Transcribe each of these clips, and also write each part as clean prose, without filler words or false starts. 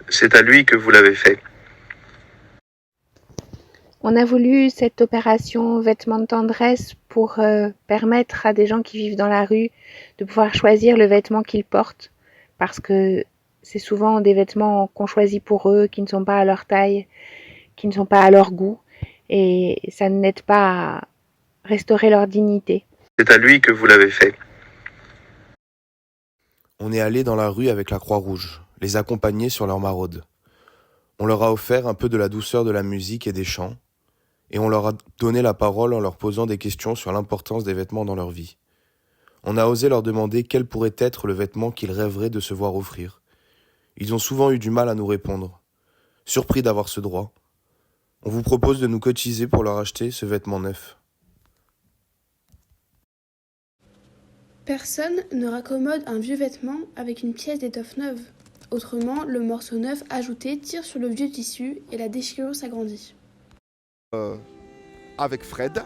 C'est à lui que vous l'avez fait. On a voulu cette opération vêtements de tendresse pour permettre à des gens qui vivent dans la rue de pouvoir choisir le vêtement qu'ils portent, parce que c'est souvent des vêtements qu'on choisit pour eux, qui ne sont pas à leur taille, qui ne sont pas à leur goût, et ça n'aide pas à restaurer leur dignité. C'est à lui que vous l'avez fait. On est allé dans la rue avec la Croix-Rouge, les accompagner sur leur maraude. On leur a offert un peu de la douceur de la musique et des chants, et on leur a donné la parole en leur posant des questions sur l'importance des vêtements dans leur vie. On a osé leur demander quel pourrait être le vêtement qu'ils rêveraient de se voir offrir. Ils ont souvent eu du mal à nous répondre, surpris d'avoir ce droit. On vous propose de nous cotiser pour leur acheter ce vêtement neuf. Personne ne raccommode un vieux vêtement avec une pièce d'étoffe neuve. Autrement, le morceau neuf ajouté tire sur le vieux tissu et la déchirure s'agrandit. Avec Fred.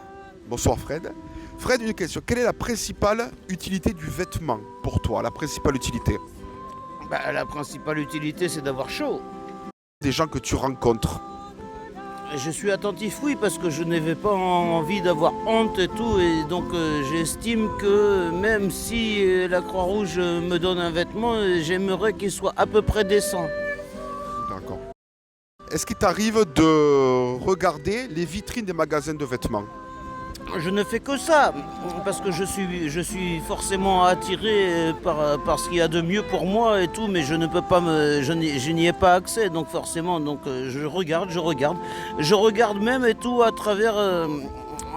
Bonsoir Fred. Fred, une question. Quelle est la principale utilité du vêtement pour toi? La principale utilité? La principale utilité, c'est d'avoir chaud. Des gens que tu rencontres. Je suis attentif, oui, parce que je n'avais pas envie d'avoir honte et tout, et donc j'estime que même si la Croix-Rouge me donne un vêtement, j'aimerais qu'il soit à peu près décent. D'accord. Est-ce qu'il t'arrive de regarder les vitrines des magasins de vêtements? Je ne fais que ça, parce que je suis forcément attiré par ce qu'il y a de mieux pour moi et tout, mais je ne peux pas je n'y ai pas accès, donc forcément, je regarde même et tout à travers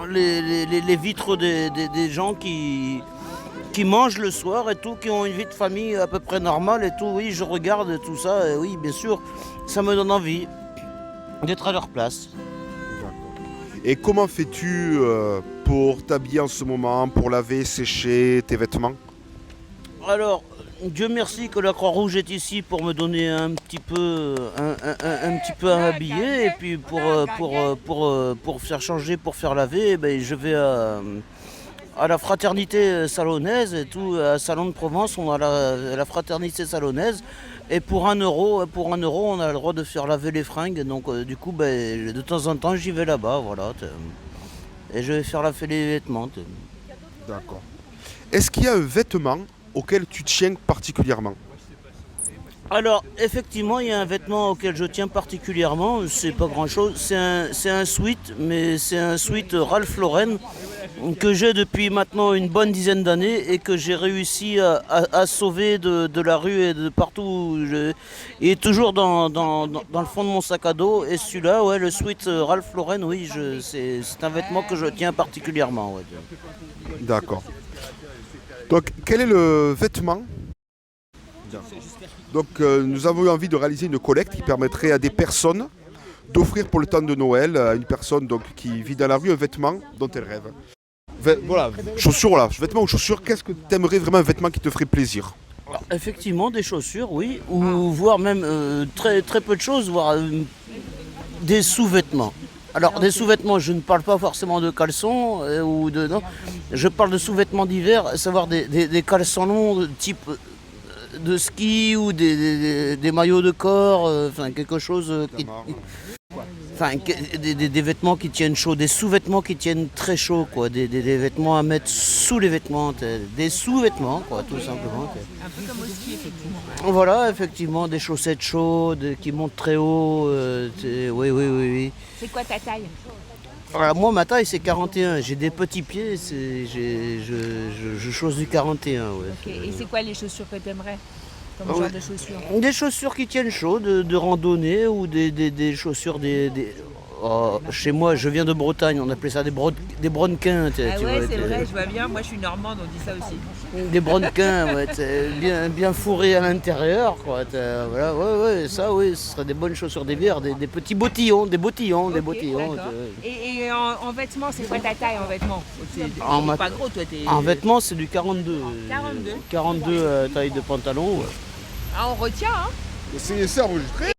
les vitres des gens qui mangent le soir et tout, qui ont une vie de famille à peu près normale et tout. Oui, je regarde tout ça, et oui, bien sûr, ça me donne envie d'être à leur place. Et comment fais-tu pour t'habiller en ce moment, pour laver, sécher tes vêtements? Alors, Dieu merci que la Croix-Rouge est ici pour me donner un petit peu à m'habiller, et puis pour faire changer, pour faire laver, je vais à la fraternité salonnaise et tout, à Salon de Provence, on a la fraternité salonnaise. Et pour 1 euro, on a le droit de faire laver les fringues. Donc du coup, de temps en temps, j'y vais là-bas, voilà. Et je vais faire laver les vêtements. D'accord. Est-ce qu'il y a un vêtement auquel tu tiens particulièrement? Alors, effectivement, il y a un vêtement auquel je tiens particulièrement. C'est pas grand-chose. C'est un sweat, mais c'est un sweat Ralph Lauren que j'ai depuis maintenant une bonne dizaine d'années et que j'ai réussi à sauver de la rue et de partout. Il est toujours dans le fond de mon sac à dos. Et celui-là, ouais, le sweat Ralph Lauren, oui, c'est un vêtement que je tiens particulièrement. Ouais. D'accord. Donc, quel est le vêtement? Donc, nous avons eu envie de réaliser une collecte qui permettrait à des personnes d'offrir pour le temps de Noël à une personne donc, qui vit dans la rue un vêtement dont elle rêve. Voilà, chaussures, voilà, vêtements ou chaussures, qu'est-ce que tu aimerais vraiment un vêtement qui te ferait plaisir? Alors, effectivement, des chaussures, oui, ou voire même très, très peu de choses, voire des sous-vêtements. Alors, des sous-vêtements, je ne parle pas forcément de caleçons ou de. Non, je parle de sous-vêtements d'hiver, à savoir des caleçons longs, type de ski ou des maillots de corps, enfin quelque chose qui. Enfin, des vêtements qui tiennent chaud, des sous-vêtements qui tiennent très chaud, quoi. Des vêtements à mettre sous les vêtements, des sous-vêtements, quoi, tout simplement. Un peu comme au ski, effectivement. Voilà, effectivement, des chaussettes chaudes qui montent très haut. Oui. C'est quoi ta taille? Alors, moi, ma taille, c'est 41. J'ai des petits pieds, je chausse du 41. Ouais. Okay. Et c'est quoi les chaussures que tu aimerais? Comme genre de chaussures? Des chaussures qui tiennent chaud, de randonnée ou des chaussures chez moi, je viens de Bretagne, on appelait ça des brodequins. Ah ouais, c'est vrai, je vois bien. Moi, je suis normande, on dit ça aussi. Des brodequins, ouais, bien fourrés à l'intérieur, quoi. Voilà, ouais, ça, oui, ce serait des bonnes chaussures d'hiver, des petits bottillons, Okay, Et en vêtements, c'est quoi ta taille en vêtements? Pas gros, toi, t'es. En vêtements, c'est du 42. 42. 42 taille de pantalon. Ouais. Ah, on retient, hein? C'est enregistré.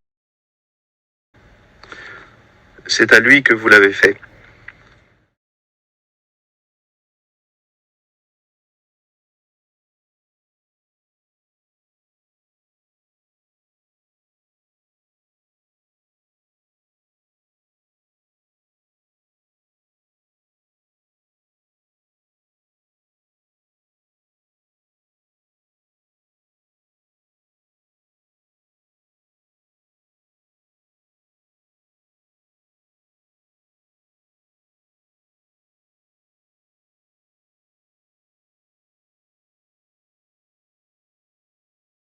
C'est à lui que vous l'avez fait.